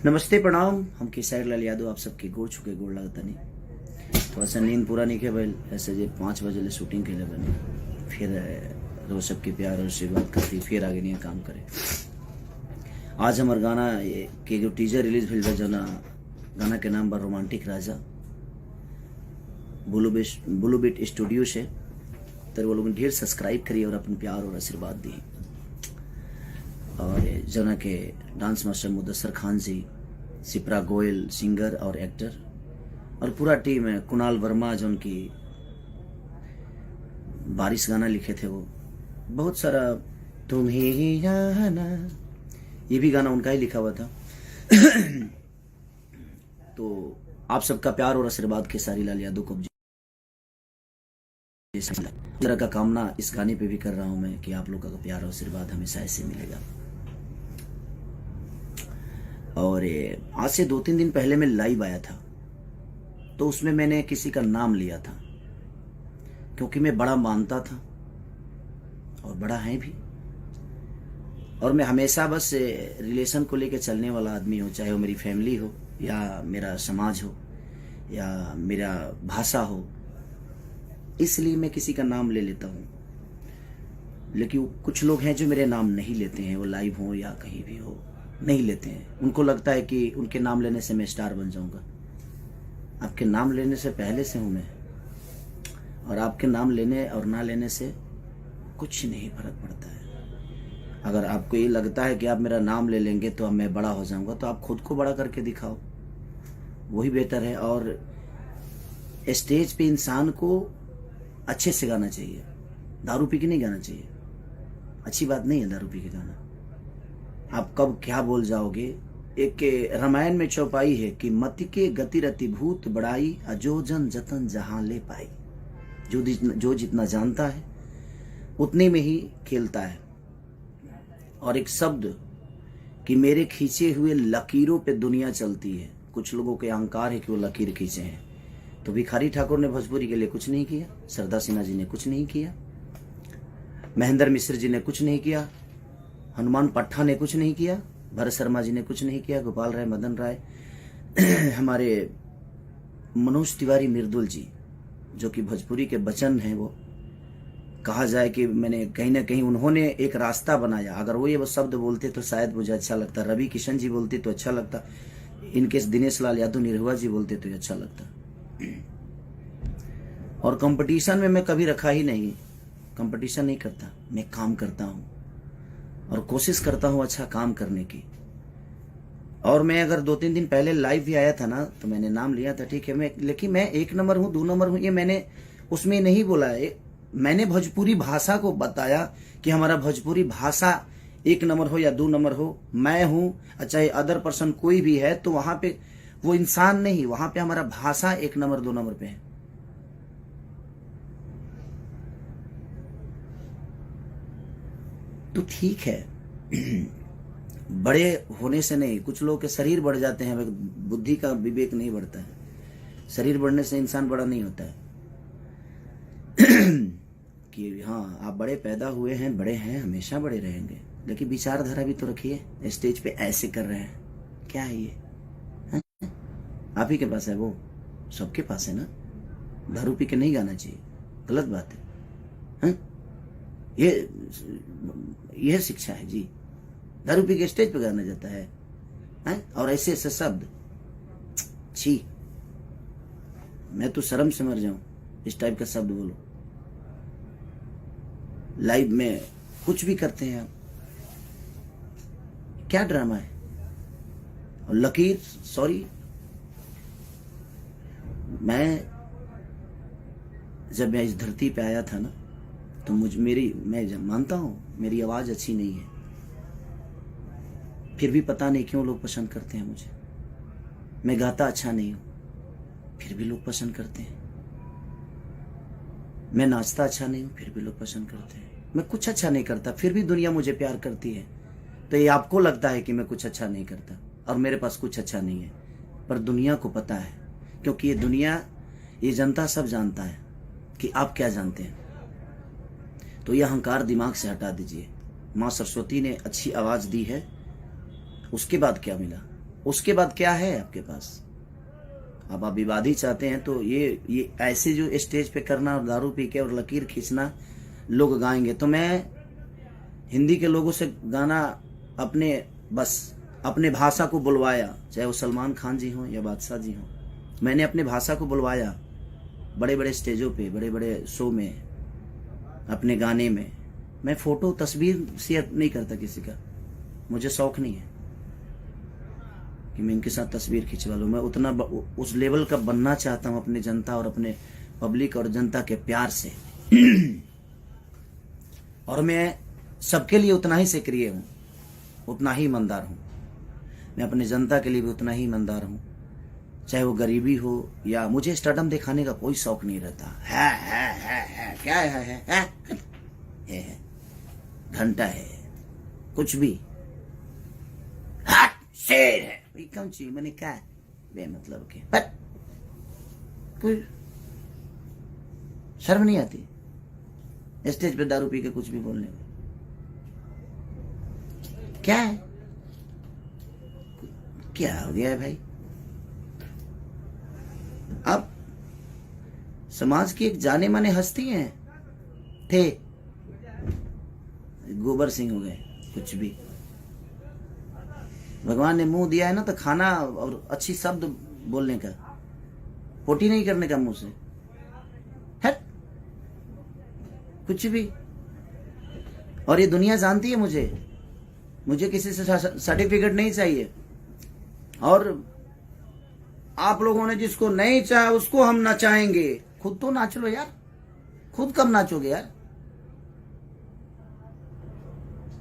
नमस्ते प्रणाम। हम केसरी लाल यादव आप सबके गोड़ छुके गोड़ लगता नहीं। थोड़ा सा नींद पूरा नहीं किया भाई, ऐसे जे 5 बजे ले शूटिंग के लिए बने, फिर रोज सबके प्यार और आशीर्वाद करती फिर आगे नहीं काम करे। आज हमारे गाना के जो टीजर रिलीज भेल जो ना, गाना के नाम बा रोमांटिक राजा। ब्लू बीट स्टूडियो से तो वो लोग ढेर सब्सक्राइब करिए और अपन प्यार और आशीर्वाद दिए। और जना के डांस मास्टर मुदस्सर खान जी, सिप्रा गोयल सिंगर और एक्टर, और पूरा टीम है। कुणाल वर्मा जो उनकी बारिश गाना लिखे थे, वो बहुत सारा तुम्हें ही जाना, ये भी गाना उनका ही लिखा हुआ था। तो आप सबका प्यार और आशीर्वाद खेसारी लाल यादव को तरह का कामना इस गाने पे भी कर रहा हूं मैं कि आप लोगों का प्यार और आशीर्वाद हमेशा ऐसे मिलेगा। और आज से 2-3 दिन पहले मैं लाइव आया था, तो उसमें मैंने किसी का नाम लिया था क्योंकि मैं बड़ा मानता था और बड़ा है भी। और मैं हमेशा बस रिलेशन को लेकर चलने वाला आदमी हूँ, चाहे वो मेरी फैमिली हो या मेरा समाज हो या मेरा भाषा हो, इसलिए मैं किसी का नाम ले लेता हूँ। लेकिन कुछ लोग हैं जो मेरे नाम नहीं लेते हैं, वो लाइव हो या कहीं भी हो नहीं लेते हैं। उनको लगता है कि उनके नाम लेने से मैं स्टार बन जाऊंगा। आपके नाम लेने से पहले से हूं मैं, और आपके नाम लेने और ना लेने से कुछ नहीं फर्क पड़ता है। अगर आपको ये लगता है कि आप मेरा नाम ले लेंगे तो अब मैं बड़ा हो जाऊंगा, तो आप खुद को बड़ा करके दिखाओ, वही बेहतर है। और स्टेज पे इंसान को अच्छे से गाना चाहिए, दारू पी के नहीं गाना चाहिए। अच्छी बात नहीं है दारू पी के गाना। आप कब क्या बोल जाओगे। एक रामायण में चौपाई है कि मति के गति रति भूत बड़ाई, अजो जन जतन जहां ले पाई। जो जितना जानता है उतने में ही खेलता है। और एक शब्द कि मेरे खींचे हुए लकीरों पे दुनिया चलती है। कुछ लोगों के अहंकार है कि वो लकीर खींचे हैं, तो भिखारी ठाकुर ने भोजपुरी के लिए कुछ नहीं किया, सरदा सिन्हा जी ने कुछ नहीं किया, महेंद्र मिश्र जी ने कुछ नहीं किया, हनुमान पट्टा ने कुछ नहीं किया, भरत शर्मा जी ने कुछ नहीं किया, गोपाल राय, मदन राय, हमारे मनोज तिवारी मिर्दुल जी जो कि भोजपुरी के बचन हैं, वो कहा जाए कि मैंने कहीं ना कहीं उन्होंने एक रास्ता बनाया। अगर वो ये शब्द बोलते तो शायद मुझे अच्छा लगता, रवि किशन जी बोलते तो अच्छा लगता, इनके दिनेश लाल यादव निरहुआ जी बोलते तो अच्छा लगता। और कंपटीशन में मैं कभी रखा ही नहीं, कंपटीशन नहीं करता, मैं काम करता हूं और कोशिश करता हूं अच्छा काम करने की। और मैं अगर 2-3 दिन पहले लाइव भी आया था ना, तो मैंने नाम लिया था, ठीक है, लेकिन मैं 1 नंबर हूं 2 नंबर हूं ये मैंने उसमें नहीं बोला है। मैंने भोजपुरी भाषा को बताया कि हमारा भोजपुरी भाषा 1 नंबर हो या 2 नंबर हो, मैं हूं चाहे अदर पर्सन कोई भी है, तो वहां पे वो इंसान नहीं, वहां पे हमारा भाषा 1 नंबर 2 नंबर पे है। तो ठीक है, बड़े होने से नहीं, कुछ लोगों के शरीर बढ़ जाते हैं, बुद्धि का विवेक नहीं बढ़ता है। शरीर बढ़ने से इंसान बड़ा नहीं होता है। कि हाँ आप बड़े पैदा हुए हैं, बड़े हैं, हमेशा बड़े रहेंगे, लेकिन विचारधारा भी तो रखिए। स्टेज पे ऐसे कर रहे हैं, क्या है ये? है? आप ही के पास है, वो सबके पास है ना। दारू पी के नहीं गाना चाहिए, गलत बात है। यह शिक्षा है जी। दारू पी के स्टेज पे गाना जाता है, और ऐसे ऐसे शब्द, छी, मैं तो शर्म से मर जाऊं इस टाइप का शब्द बोलो। लाइव में कुछ भी करते हैं आप, क्या ड्रामा है। और लकीर, सॉरी, जब मैं इस धरती पे आया था ना, तो मैं मानता हूं मेरी आवाज अच्छी नहीं है, फिर भी पता नहीं क्यों लोग पसंद करते हैं मुझे। मैं गाता अच्छा नहीं हूं, फिर भी लोग पसंद करते हैं। मैं नाचता अच्छा नहीं हूं, फिर भी लोग पसंद करते हैं। मैं कुछ अच्छा नहीं करता, फिर भी दुनिया मुझे प्यार करती है। तो ये आपको लगता है कि मैं कुछ अच्छा नहीं करता और मेरे पास कुछ अच्छा नहीं है, पर दुनिया को पता है, क्योंकि ये दुनिया, ये जनता सब जानता है कि आप क्या जानते हैं। तो यह अहंकार दिमाग से हटा दीजिए। माँ सरस्वती ने अच्छी आवाज दी है, उसके बाद क्या मिला? उसके बाद क्या है आपके पास? अब आप विवाद ही चाहते हैं तो ये ऐसे जो स्टेज पे करना और दारू पी के और लकीर खींचना लोग गाएंगे, तो मैं हिंदी के लोगों से गाना अपने भाषा को बुलवाया, चाहे वो सलमान खान जी हों या बादशाह जी हों। मैंने अपने भाषा को बुलवाया बड़े बड़े स्टेजों पे, बड़े बड़े शो में, अपने गाने में। मैं फोटो तस्वीर शेयर नहीं करता किसी का, मुझे शौक नहीं है कि मैं इनके साथ तस्वीर खिंचवा लूँ। मैं उतना उस लेवल का बनना चाहता हूँ अपने जनता और अपने पब्लिक और जनता के प्यार से। और मैं सबके लिए उतना ही सक्रिय हूँ, उतना ही ईमानदार हूँ। मैं अपने जनता के लिए भी उतना ही ईमानदार हूँ, चाहे वो गरीबी हो या मुझे स्टारडम दिखाने का कोई शौक नहीं रहता। है क्या है घंटा है कुछ भी, शेर है कौन चीज, मैंने क्या बेमतलब के, पर कोई शर्म नहीं आती स्टेज पे दारू पी के कुछ भी बोलने में? क्या है, क्या हो गया है भाई? आप समाज की एक जाने माने हस्ती हैं, थे, गोबर सिंह हो गए, कुछ भी। भगवान ने मुंह दिया है ना तो खाना और अच्छी शब्द बोलने का, पोटी नहीं करने का मुंह से, है कुछ भी। और ये दुनिया जानती है मुझे किसी से सर्टिफिकेट नहीं चाहिए। और आप लोगों ने जिसको नहीं चाहा उसको हम नचाएंगे। खुद तो नाच लो यार, खुद कब नाचोगे यार?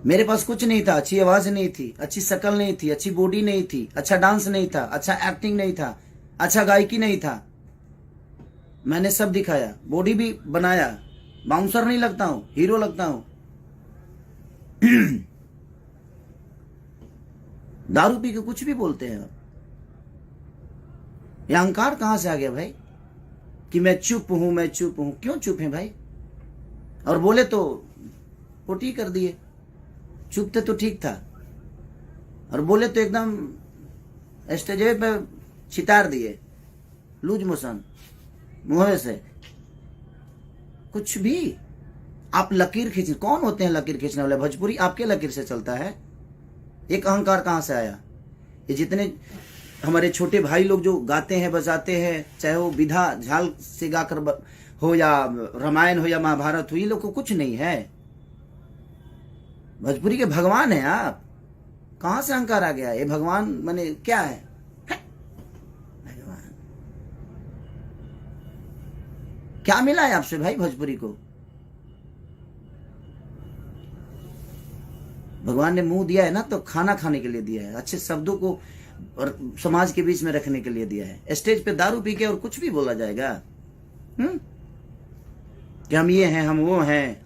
मेरे पास कुछ नहीं था, अच्छी आवाज नहीं थी, अच्छी शक्ल नहीं थी, अच्छी बॉडी नहीं थी, अच्छा डांस नहीं था, अच्छा एक्टिंग नहीं था, अच्छा गायकी नहीं था। मैंने सब दिखाया, बॉडी भी बनाया, बाउंसर नहीं लगता हूं, हीरो लगता हूं। दारू पी के कुछ भी बोलते हैं आप। ये अहंकार कहां से आ गया भाई कि मैं चुप हूं? क्यों चुप है भाई? और बोले तो पोटी कर दिए, चुप थे तो ठीक था, और बोले तो एकदम स्टेज पे छितार दिए, लूज मोशन मुंह से। कुछ भी आप लकीर खींच, कौन होते हैं लकीर खींचने वाले? भोजपुरी आपके लकीर से चलता है। एक अहंकार कहां से आया? ये जितने हमारे छोटे भाई लोग जो गाते हैं बजाते हैं, चाहे वो विधा झाल से गाकर हो या रामायण हो या महाभारत हो, ये लोग को कुछ नहीं है। भोजपुरी के भगवान है आप। कहां से अहंकार आ गया? ये भगवान माने क्या है? भगवान क्या मिला है आपसे भाई भोजपुरी को? भगवान ने मुंह दिया है ना तो खाना खाने के लिए दिया है, अच्छे शब्दों को और समाज के बीच में रखने के लिए दिया है। स्टेज पे दारू पी के और कुछ भी बोला जाएगा कि हम ये हैं, हम वो हैं,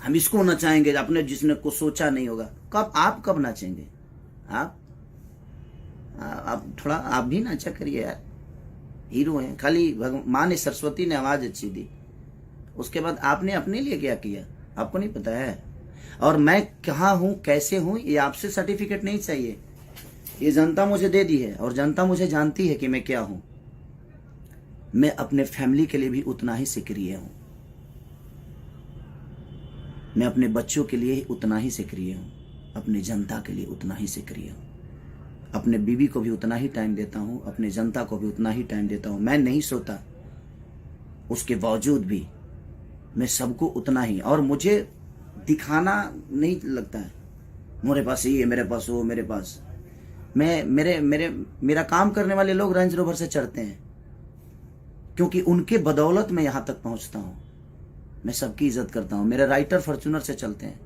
हम इसको नचाएंगे, अपने जिसने को सोचा नहीं होगा। कब आप कब नाचेंगे? आप थोड़ा आप भी नाचा करिए यार, हीरो हैं। खाली माँ ने, सरस्वती ने आवाज अच्छी दी, उसके बाद आपने अपने लिए क्या किया आपको नहीं पता है। और मैं कहाँ हूं, कैसे हूं, ये आपसे सर्टिफिकेट नहीं चाहिए। ये जनता मुझे दे दी है और जनता मुझे जानती है कि मैं क्या हूं। मैं अपने फैमिली के लिए भी उतना ही सक्रिय हूं, मैं अपने बच्चों के लिए उतना ही सक्रिय हूं, अपनी जनता के लिए उतना ही सक्रिय हूं, अपने बीवी को भी उतना ही टाइम देता हूं, अपने जनता को भी उतना ही टाइम देता हूं। मैं नहीं सोता, उसके बावजूद भी मैं सबको उतना ही। और मुझे दिखाना नहीं लगता है मेरे पास ये, मेरे पास वो, मेरे पास मेरा काम करने वाले लोग रेंज रोवर से चढ़ते हैं क्योंकि उनके बदौलत मैं यहां तक पहुंचता हूं। मैं सबकी इज्जत करता हूं। मेरे राइटर फॉर्च्यूनर से चलते हैं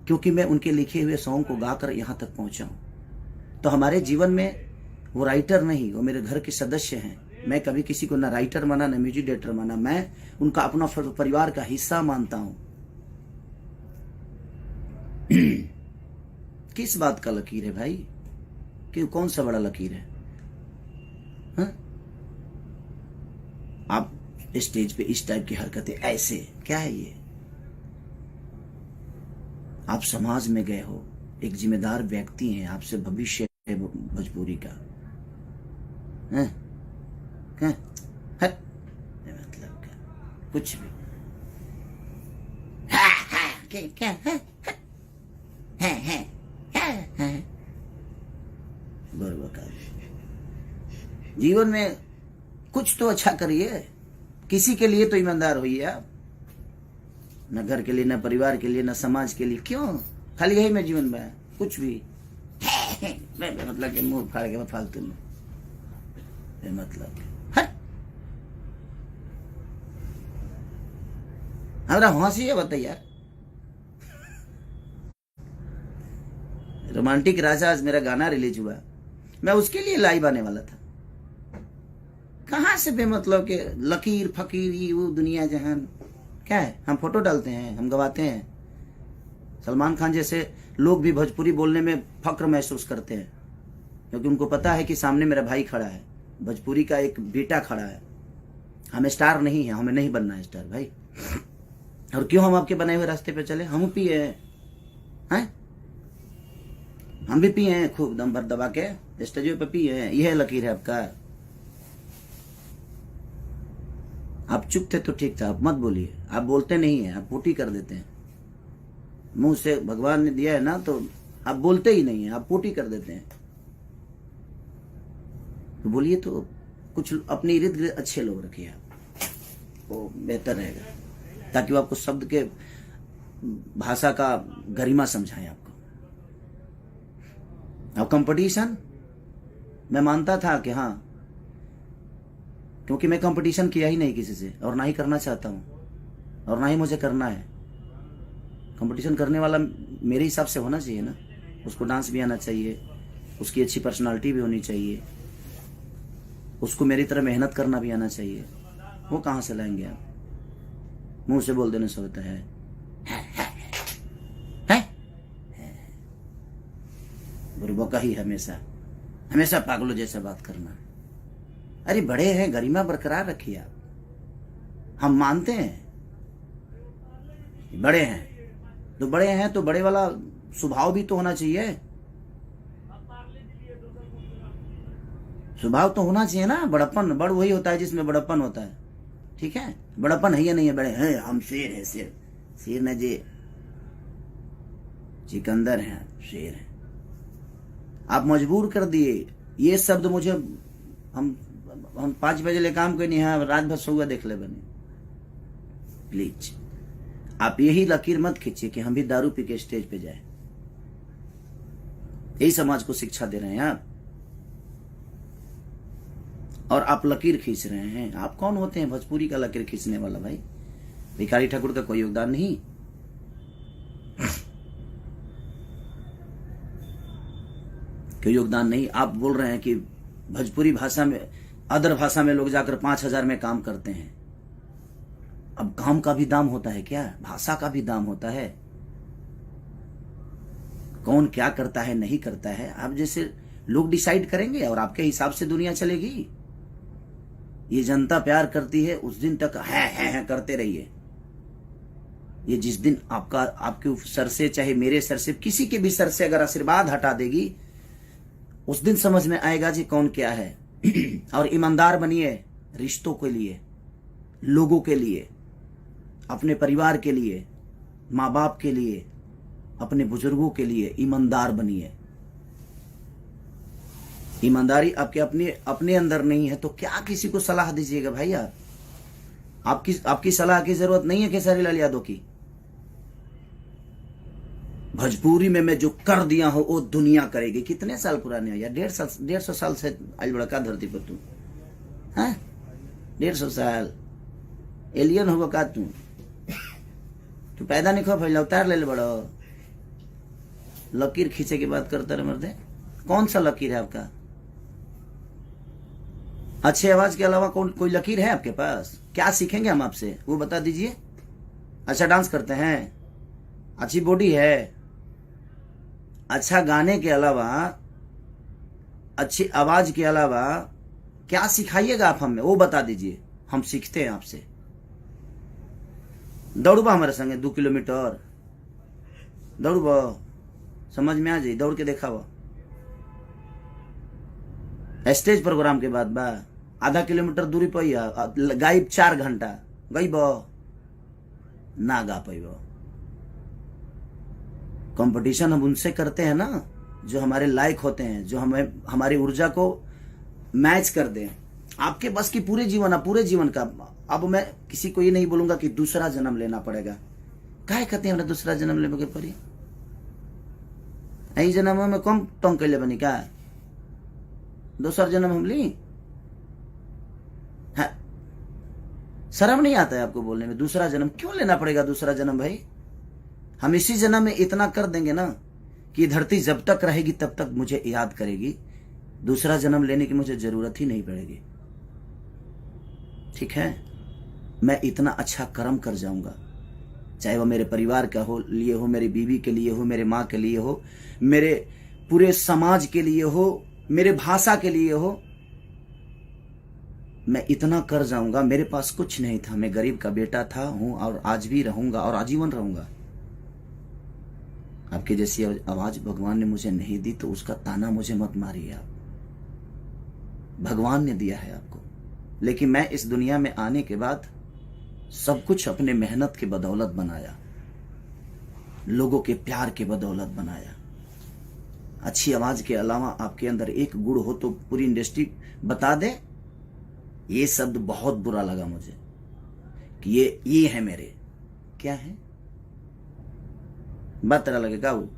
क्योंकि मैं उनके लिखे हुए सॉन्ग को गाकर यहां तक पहुंचा हूं। तो हमारे जीवन में वो राइटर नहीं, वो मेरे घर के सदस्य हैं। मैं कभी किसी को ना राइटर माना ना म्यूजिक डायरेक्टर माना, मैं उनका अपना परिवार का हिस्सा मानता हूं। किस बात का लकीर है भाई? कि कौन सा बड़ा लकीर है? हा? आप स्टेज पे इस टाइप की हरकतें ऐसे, क्या है ये? आप समाज में गए हो, एक जिम्मेदार व्यक्ति हैं, आपसे भविष्य भोजपुरी का है, है, है, मतलब क्या कुछ भी क्या है बरबका। जीवन में कुछ तो अच्छा करिए, किसी के लिए तो ईमानदार होइए आप, न घर के लिए, न परिवार के लिए, न समाज के लिए। क्यों खाली यही में जीवन में कुछ भी मतलब कि मुंह फाड़ के फालतू में मतलब हमारा हंसी है बताइए यार। रोमांटिक राजा आज मेरा गाना रिलीज हुआ, मैं उसके लिए लाइव आने वाला था। कहां से बेमतलब के लकीर फकीर ये वो दुनिया जहान क्या है। हम फोटो डालते हैं, हम गवाते हैं। सलमान खान जैसे लोग भी भोजपुरी बोलने में फक्र महसूस करते हैं, क्योंकि उनको पता है कि सामने मेरा भाई खड़ा है, भोजपुरी का एक बेटा खड़ा है। हम स्टार नहीं है, हमें नहीं बनना है स्टार भाई। और क्यों हम आपके बनाए हुए रास्ते पे चले। हम पिए हैं, हम भी पिए हैं खूब दम भर दबा के स्टेजों पे पिए हैं। यह लकीर है आपका। आप चुप थे तो ठीक था, आप मत बोलिए। आप बोलते नहीं है, आप पोटी कर देते हैं। मुंह से भगवान ने दिया है ना, तो आप बोलते ही नहीं है, आप पोटी कर देते हैं। तो बोलिए तो कुछ अपने इर्द गिर्द अच्छे लोग रखिए आप, वो बेहतर रहेगा, ताकि वो आपको शब्द के भाषा का गरिमा समझाएं आपको। अब कंपटीशन मैं मानता था कि हाँ, क्योंकि मैं कंपटीशन किया ही नहीं किसी से, और ना ही करना चाहता हूं, और ना ही मुझे करना है। कंपटीशन करने वाला मेरे हिसाब से होना चाहिए ना, उसको डांस भी आना चाहिए, उसकी अच्छी पर्सनालिटी भी होनी चाहिए, उसको मेरी तरह मेहनत करना भी आना चाहिए। वो कहां से लाएंगे आप। मुंह से बोल देने से होता है। बुरबका ही हमेशा पागलों जैसा बात करना। अरे बड़े हैं, गरिमा बरकरार रखिए आप। हम मानते हैं बड़े हैं, तो बड़े वाला स्वभाव भी तो होना चाहिए। स्वभाव तो होना चाहिए ना। बड़प्पन, बड़ वही होता है जिसमें बड़प्पन होता है। ठीक है, बड़प्पन है या नहीं है। बड़े हैं, हम शेर है, शेर न जे सिकंदर हैं, शेर है। आप मजबूर कर दिए ये शब्द मुझे। हम 5 बजे ले काम करनी है, रात भर सोगा देख ले बने। प्लीज आप यही लकीर मत खींचिए कि हम भी दारू पी के स्टेज पे जाए। यही समाज को शिक्षा दे रहे हैं आप, और आप लकीर खींच रहे हैं। आप कौन होते हैं भोजपुरी का लकीर खींचने वाला भाई। भिखारी ठाकुर का कोई योगदान नहीं। कोई योगदान नहीं। आप बोल रहे हैं कि भोजपुरी भाषा में, अदर भाषा में लोग जाकर 5,000 में काम करते हैं। अब काम का भी दाम होता है क्या? भाषा का भी दाम होता है। कौन क्या करता है नहीं करता है, आप जैसे लोग डिसाइड करेंगे और आपके हिसाब से दुनिया चलेगी। ये जनता प्यार करती है, उस दिन तक है करते रहिए। ये जिस दिन आपके सर से, चाहे मेरे सर से, किसी के भी सर से अगर आशीर्वाद हटा देगी, उस दिन समझ में आएगा जी कौन क्या है। और ईमानदार बनिए रिश्तों के लिए, लोगों के लिए, अपने परिवार के लिए, माँ बाप के लिए, अपने बुजुर्गों के लिए ईमानदार बनिए। ईमानदारी आपके अपने अंदर नहीं है तो क्या किसी को सलाह दीजिएगा भाई यार। आपकी सलाह की जरूरत नहीं है खेसारी लाल यादव की। भोजपुरी में मैं जो कर दिया हूं वो दुनिया करेगी। कितने साल पुराने हो यार? 150 साल से आज बड़का धरती पर तू है। 150 साल एलियन होगा का तू पैदा नहीं खो फैला उतार ले बड़ो। लकीर खींचे की बात करता रहे मर्दे। कौन सा लकीर है आपका? अच्छे आवाज के अलावा कोई लकीर है आपके पास? क्या सीखेंगे हम आपसे वो बता दीजिए। अच्छा डांस करते हैं, अच्छी बॉडी है, अच्छा गाने के अलावा, अच्छी आवाज के अलावा क्या सिखाइएगा आप हमें वो बता दीजिए, हम सीखते हैं आपसे। दौड़बा हमारे संगे 2 किलोमीटर दौड़बा, समझ में आ जाए, दौड़ के देखा स्टेज प्रोग्राम के बाद बा आधा किलोमीटर दूरी पर गायब 4 घंटा गईब ना गा पैब। कंपटीशन हम उनसे करते हैं ना जो हमारे लायक होते हैं, जो हमें हमारी ऊर्जा को मैच कर दें। आपके बस की पूरे जीवन का। अब मैं किसी को ये नहीं बोलूंगा कि दूसरा जन्म लेना पड़ेगा। काहे कहते हैं हमरा दूसरा जन्म लेने के पड़ी? यही जन्म में कम टंग कैले बनी का दूसरा जन्म हम ली? हाँ, शर्म नहीं आता है आपको बोलने में? दूसरा जन्म क्यों लेना पड़ेगा? दूसरा जन्म भाई हम इसी जन्म में इतना कर देंगे ना कि धरती जब तक रहेगी तब तक मुझे याद करेगी। दूसरा जन्म लेने की मुझे जरूरत ही नहीं पड़ेगी। ठीक है, मैं इतना अच्छा कर्म कर जाऊंगा, चाहे वो मेरे परिवार का हो लिए हो, मेरी बीवी के लिए हो, मेरे माँ के लिए हो, मेरे पूरे समाज के लिए हो, मेरे भाषा के लिए हो। मैं इतना कर जाऊंगा। मेरे पास कुछ नहीं था, मैं गरीब का बेटा था, हूं और आज भी रहूंगा और आजीवन रहूंगा। आपकी जैसी आवाज भगवान ने मुझे नहीं दी तो उसका ताना मुझे मत मारिए आप। भगवान ने दिया है आपको। लेकिन मैं इस दुनिया में आने के बाद सब कुछ अपने मेहनत के बदौलत बनाया, लोगों के प्यार के बदौलत बनाया। अच्छी आवाज के अलावा आपके अंदर एक गुण हो तो पूरी इंडस्ट्री बता दे। ये शब्द बहुत बुरा लगा मुझे कि ये है मेरे। क्या है? बात तरह लगेगा वो।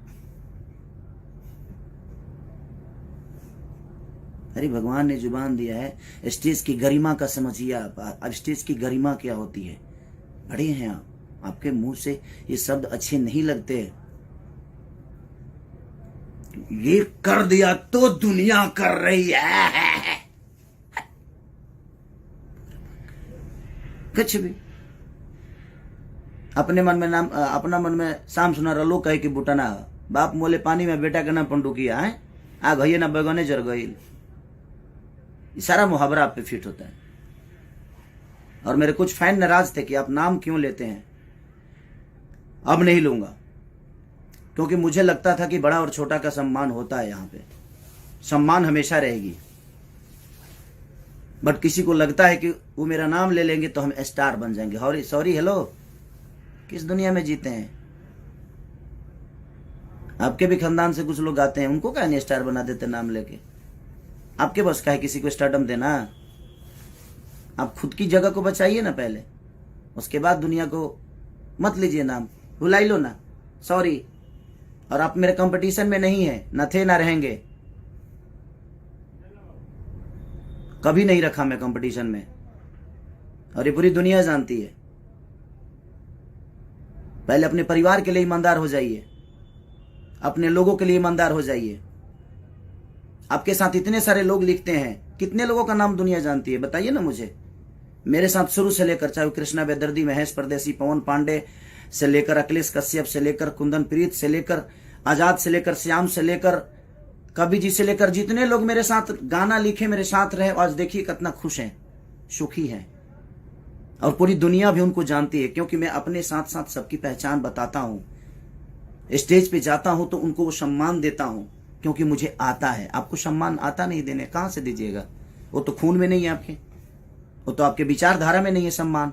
अरे भगवान ने जुबान दिया है। स्टेज की गरिमा का समझिए आप। अब स्टेज की गरिमा क्या होती है? बड़े हैं आप, आपके मुंह से ये शब्द अच्छे नहीं लगते। ये कर दिया तो दुनिया कर रही है। कुछ भी अपने मन में नाम, अपना मन में शाम सुना रलो कहे कि बुटना बाप मोले पानी में बेटा के नाम पंडुकिया है आ गई ना बैगने जर गई। सारा मुहावरा आप पे फिट होता है। और मेरे कुछ फैन नाराज थे कि आप नाम क्यों लेते हैं। अब नहीं लूंगा, क्योंकि मुझे लगता था कि बड़ा और छोटा का सम्मान होता है। यहाँ पे सम्मान हमेशा रहेगी। बट किसी को लगता है कि वो मेरा नाम ले लेंगे तो हम स्टार बन जाएंगे। सॉरी हेलो, किस दुनिया में जीते हैं? आपके भी खानदान से कुछ लोग आते हैं, उनको क्या नहीं स्टार बना देते नाम लेके? आपके बस का है किसी को स्टारडम देना? आप खुद की जगह को बचाइए ना पहले, उसके बाद दुनिया को मत लीजिए नाम, भुलाई लो ना। सॉरी। और आप मेरे कंपटीशन में नहीं है, न थे ना रहेंगे। कभी नहीं रखा मैं कंपटीशन में, और ये पूरी दुनिया जानती है। पहले अपने परिवार के लिए ईमानदार हो जाइए, अपने लोगों के लिए ईमानदार हो जाइए। आपके साथ इतने सारे लोग लिखते हैं, कितने लोगों का नाम दुनिया जानती है बताइए ना मुझे। मेरे साथ शुरू से लेकर, चाहे कृष्णा बेदर्दी, महेश परदेसी, पवन पांडे से लेकर अखिलेश कश्यप से लेकर कुंदन प्रीत से लेकर आजाद से लेकर श्याम से लेकर कवि जी से लेकर जितने लोग मेरे साथ गाना लिखे, मेरे साथ रहे, आज देखिए कितना खुश हैं, सुखी हैं। और पूरी दुनिया भी उनको जानती है, क्योंकि मैं अपने साथ साथ सबकी पहचान बताता हूं। स्टेज पे जाता हूं तो उनको वो सम्मान देता हूं, क्योंकि मुझे आता है। आपको सम्मान आता नहीं देने, कहां से दीजिएगा? वो तो खून में नहीं है आपके, वो तो आपके विचारधारा में नहीं है सम्मान।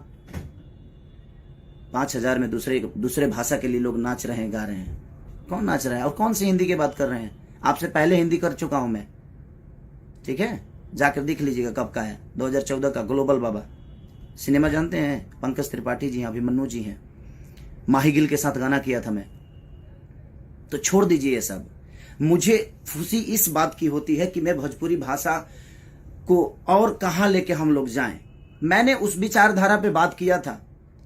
5000 में दूसरे भाषा के लिए लोग नाच रहे हैं, गा रहे हैं। कौन नाच रहा है और कौन सी हिंदी की बात कर रहे हैं? आपसे पहले हिंदी कर चुका हूं मैं, ठीक है? जाकर देख लीजिएगा कब का है, 2014 का। ग्लोबल बाबा सिनेमा जानते हैं? पंकज त्रिपाठी जी हैं, अभिमन्यु जी हैं, माही गिल के साथ गाना किया था मैं। तो छोड़ दीजिए ये सब। मुझे खुशी इस बात की होती है कि मैं भोजपुरी भाषा को और कहां लेके हम लोग जाएं। मैंने उस विचारधारा पे बात किया था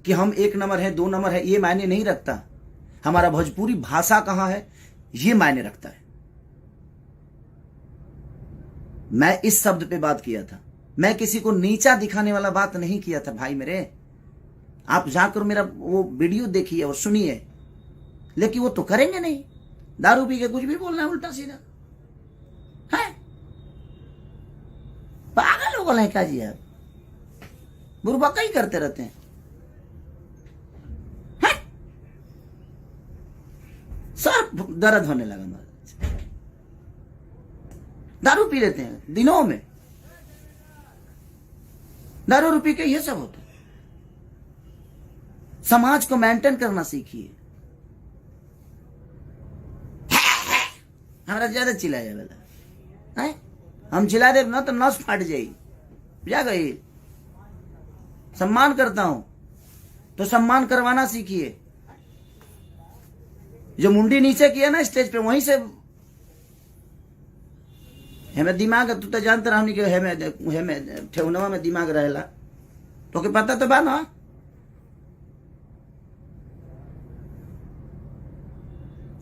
कि हम 1 नंबर है, 2 नंबर है, ये मायने नहीं रखता। हमारा भोजपुरी भाषा कहां है ये मायने रखता है। मैं इस शब्द पे बात किया था। मैं किसी को नीचा दिखाने वाला बात नहीं किया था भाई मेरे। आप जाकर मेरा वो वीडियो देखिए और सुनिए, लेकिन वो तो करेंगे नहीं। दारू पी के कुछ भी बोलना है उल्टा सीधा है। पागल हो गए क्या जी आप? बुरबका ही करते रहते हैं। सब दर्द होने लगा महाराज। दारू पी लेते हैं दिनों में, दारू पी के ये सब होता है। समाज को मेंटेन करना सीखिए। हमारा ज्यादा चिल्लाया वाला है, हम चिल्ला दे ना तो नस फाट जाई, जा गई। सम्मान करता हूं तो सम्मान करवाना सीखिए। जो मुंडी नीचे किया ना स्टेज पे, वहीं से हमें दिमाग, तू तो जानते रहा कि हमें ठेवनवा में दिमाग रहेला, तो के पता तो बा ना।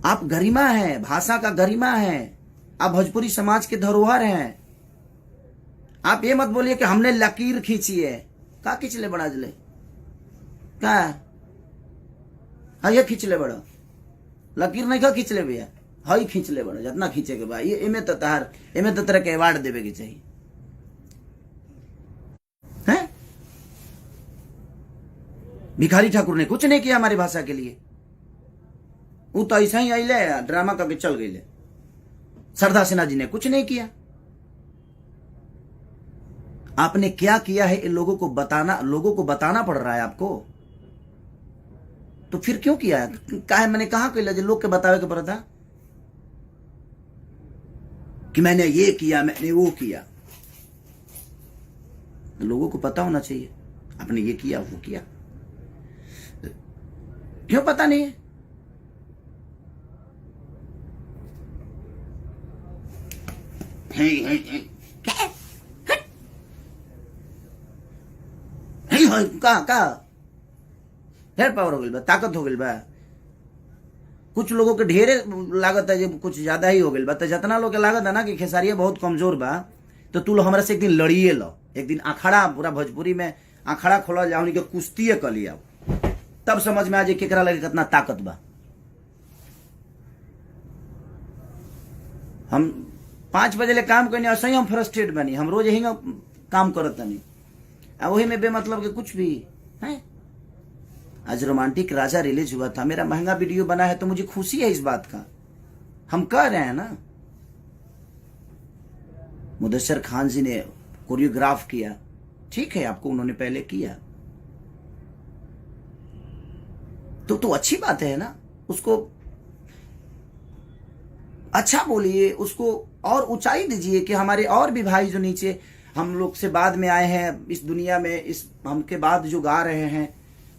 आप गरिमा हैं, भाषा का गरिमा है, आप भोजपुरी समाज के धरोहर हैं। आप ये मत बोलिए कि हमने लकीर खींची है। का खींच ले बड़ा जले का? हाँ ये खींच ले बड़ा, लकीर नहीं का खींच ले भैया, हई खींच ले बड़ा, जितना खींचे के भाई। एमे तो तरह के अवार्ड देवे के चाहिए हैं? भिखारी ठाकुर ने कुछ नहीं किया हमारी भाषा के लिए, वो तो ऐसा ही आइले ड्रामा करके चल गई। सरदार सिन्हा जी ने कुछ नहीं किया। आपने क्या किया है लोगों को बताना पड़ रहा है आपको, तो फिर क्यों किया है? मैंने कहा कि लोग के बतावे के पड़ा था कि मैंने ये किया, मैंने वो किया। लोगों को पता होना चाहिए आपने ये किया वो किया। क्यों पता नहीं है? का ढेर पावर हो गई बा, ताकत हो गई बा। कुछ लोगों के ढेरे लागत है, जब कुछ ज्यादा ही हो गई बा। तो जितना लोग के लागत है ना कि खेसारिया बहुत कमजोर बा, तो तू लोग हमारे से एक दिन लड़िए लो, एक दिन अखाड़ा, पूरा भोजपुरी में अखाड़ा खोला जाओ, उनके कुश्ती कर लिया, तब समझ में आ जाए केकरा लगे कितना ताकत बा। हम 5 बजे ले काम करने, ऐसे ही हम फ्रस्ट्रेट बनी, हम रोज यही काम करत नहीं, वही में बेमतलब के कुछ भी है। आज रोमांटिक राजा रिलीज हुआ था, मेरा महंगा वीडियो बना है, तो मुझे खुशी है इस बात का। हम कह रहे हैं ना, मुदस्सर खान जी ने कोरियोग्राफ किया, ठीक है, आपको उन्होंने पहले किया तो अच्छी बात है ना। उसको अच्छा बोलिए, उसको और ऊंचाई दीजिए कि हमारे और भी भाई जो नीचे हम लोग से बाद में आए हैं इस दुनिया में, इस हमके बाद जो गा रहे हैं,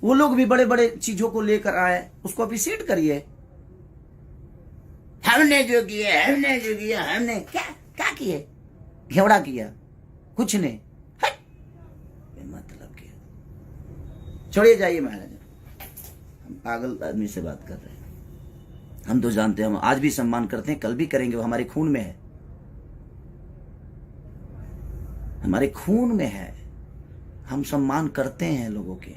वो लोग भी बड़े बड़े चीजों को लेकर आए, उसको अप्रिशिएट करिए। हमने जो किया हमने क्या किए? घेवड़ा किया, कुछ नहीं, मतलब किया। छोड़िए, जाइए महाराज, हम पागल आदमी से बात कर रहे हैं। हम तो जानते हैं, हम आज भी सम्मान करते हैं, कल भी करेंगे, वो हमारे खून में है, हमारे खून में है। हम सम्मान करते हैं लोगों के।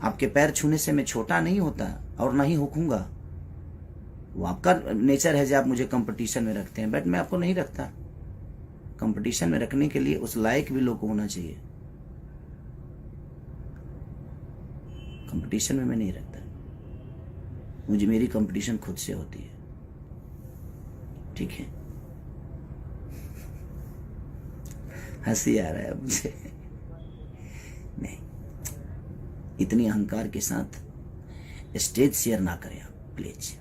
आपके पैर छूने से मैं छोटा नहीं होता और नहीं होऊंगा, वो आपका नेचर है जो आप मुझे कंपटीशन में रखते हैं, बट मैं आपको नहीं रखता। कंपटीशन में रखने के लिए उस लायक भी लोग होना चाहिए। कंपटीशन में मैं नहीं रखता, मुझे मेरी कंपटीशन खुद से होती है, ठीक है। हंसी आ रहा है मुझे। नहीं, इतनी अहंकार के साथ स्टेज शेयर ना करें आप प्लीज।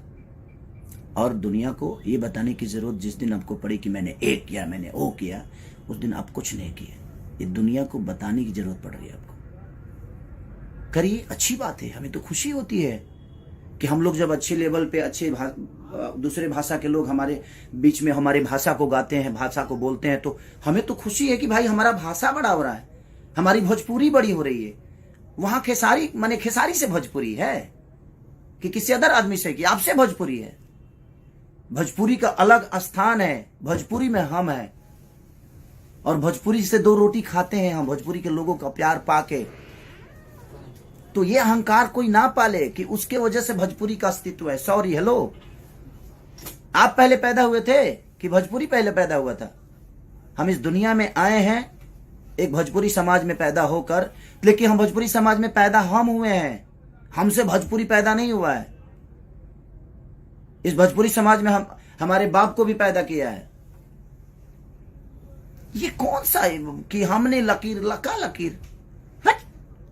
और दुनिया को ये बताने की जरूरत जिस दिन आपको पड़ी कि मैंने ये किया, मैंने वो किया, उस दिन आप कुछ नहीं किए। ये दुनिया को बताने की जरूरत पड़ रही है आपको। करिए, अच्छी बात है, हमें तो खुशी होती है कि हम लोग जब अच्छे लेवल पे, अच्छे दूसरे भाषा के लोग हमारे बीच में हमारी भाषा को गाते हैं, भाषा को बोलते हैं, तो हमें तो खुशी है कि भाई हमारा भाषा बड़ा हो रहा है, हमारी भोजपुरी बड़ी हो रही है। वहां खेसारी माने खेसारी से भोजपुरी है कि किसी अदर आदमी से, कि आपसे भोजपुरी है। भोजपुरी का अलग स्थान है, भोजपुरी में हम हैं, और भोजपुरी से 2 रोटी खाते हैं हम, भोजपुरी के लोगों का प्यार पाके। तो ये अहंकार कोई ना पाले कि उसके वजह से भोजपुरी का अस्तित्व है। सॉरी, हेलो, आप पहले पैदा हुए थे कि भोजपुरी पहले पैदा हुआ था? हम इस दुनिया में आए हैं एक भोजपुरी समाज में पैदा होकर, लेकिन हम भोजपुरी समाज में पैदा हम हुए हैं, हमसे भोजपुरी पैदा नहीं हुआ है। इस भोजपुरी समाज में हम हमारे बाप को भी पैदा किया है, ये कौन सा है कि हमने लकीर लका लकीर, हट,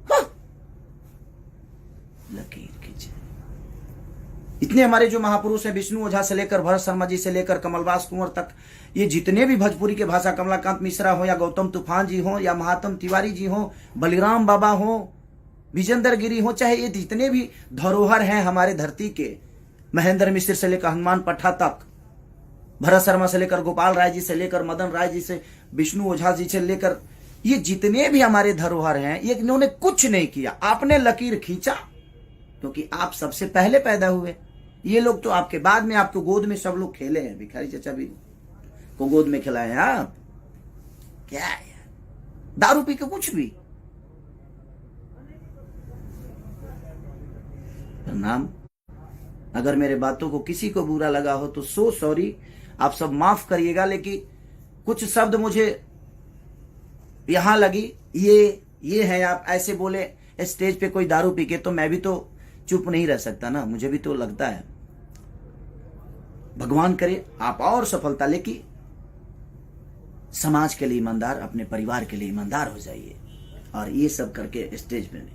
हाँ। लकीर खींचे। इतने हमारे जो महापुरुष हैं, विष्णु ओझा से लेकर भरत शर्मा जी से लेकर कमलवास कुंवर तक, ये जितने भी भोजपुरी के भाषा, कमलाकांत मिश्रा हो या गौतम तूफान जी हो या महात्म तिवारी जी हो, बलिराम बाबा हो, विजेंद्र गिरी हो, चाहे ये जितने भी धरोहर हैं हमारे धरती के, महेंद्र मिश्र से लेकर हनुमान पट्टा तक, भरत शर्मा से लेकर गोपाल राय जी से लेकर मदन राय जी से, विष्णु ओझा जी से लेकर, ये जितने भी हमारे धरोहर हैं, ये इन्होंने कुछ नहीं किया। आपने लकीर खींचा क्योंकि आप सबसे पहले पैदा हुए। ये लोग तो आपके बाद में, आपको गोद में सब लोग खेले हैं। भिखारी चचा भी को गोद में खिलाए हैं आप। क्या है दारू पी के कुछ भी। नाम, अगर मेरे बातों को किसी को बुरा लगा हो तो सो सॉरी, आप सब माफ करिएगा। लेकिन कुछ शब्द मुझे यहां लगी, ये है, आप ऐसे बोले स्टेज पे कोई दारू पी के, तो मैं भी तो चुप नहीं रह सकता ना, मुझे भी तो लगता है। भगवान करे आप और सफलता, लेकिन समाज के लिए ईमानदार, अपने परिवार के लिए ईमानदार हो जाइए। और ये सब करके स्टेज पे नहीं,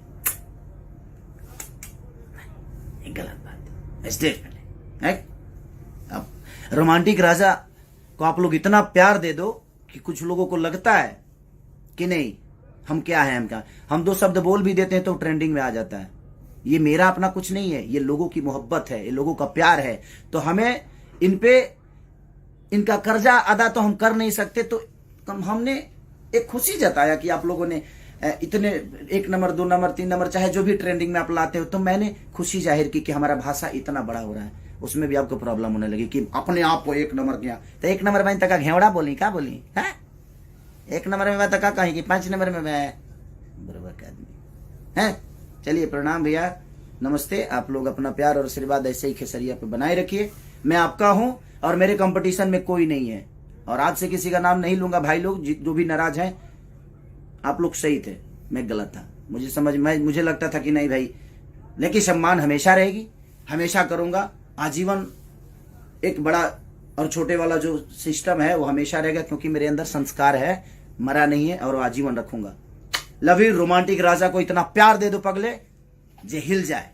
गलत बात है। स्टेज पे नहीं। अब रोमांटिक राजा को आप लोग इतना प्यार दे दो कि कुछ लोगों को लगता है कि नहीं हम क्या है, हम क्या, हम दो शब्द बोल भी देते हैं तो ट्रेंडिंग में आ जाता है। ये मेरा अपना कुछ नहीं है, ये लोगों की मोहब्बत है, ये लोगों का प्यार है। तो हमें इन पे इनका कर्जा अदा तो हम कर नहीं सकते, तो हमने एक खुशी जताया कि आप लोगों ने इतने 1 नंबर 2 नंबर 3 नंबर चाहे जो भी ट्रेंडिंग में आप लाते हो, तो मैंने खुशी जाहिर की कि हमारा भाषा इतना बड़ा हो रहा है। उसमें भी आपको प्रॉब्लम होने लगी कि अपने आप को 1 नंबर किया, तो 1 नंबर में तक घेवड़ा बोली, क्या बोली है, 1 नंबर में मैं तक कहीं कि 5 नंबर में मैं बराबर का आदमी है। चलिए प्रणाम भैया, नमस्ते। आप लोग अपना प्यार और आशीर्वाद ऐसे ही खेसरिया पे बनाए रखिए। मैं आपका हूं और मेरे कंपटीशन में कोई नहीं है। और आज से किसी का नाम नहीं लूंगा। भाई लोग जो भी नाराज हैं, आप लोग सही थे, मैं गलत था। मुझे लगता था कि नहीं भाई, लेकिन सम्मान हमेशा रहेगी, हमेशा करूंगा आजीवन। एक बड़ा और छोटे वाला जो सिस्टम है वो हमेशा रहेगा, क्योंकि मेरे अंदर संस्कार है, मरा नहीं है, और वो आजीवन रखूंगा। Love you. रोमांटिक राजा को इतना प्यार दे दो पगले जे हिल जाए।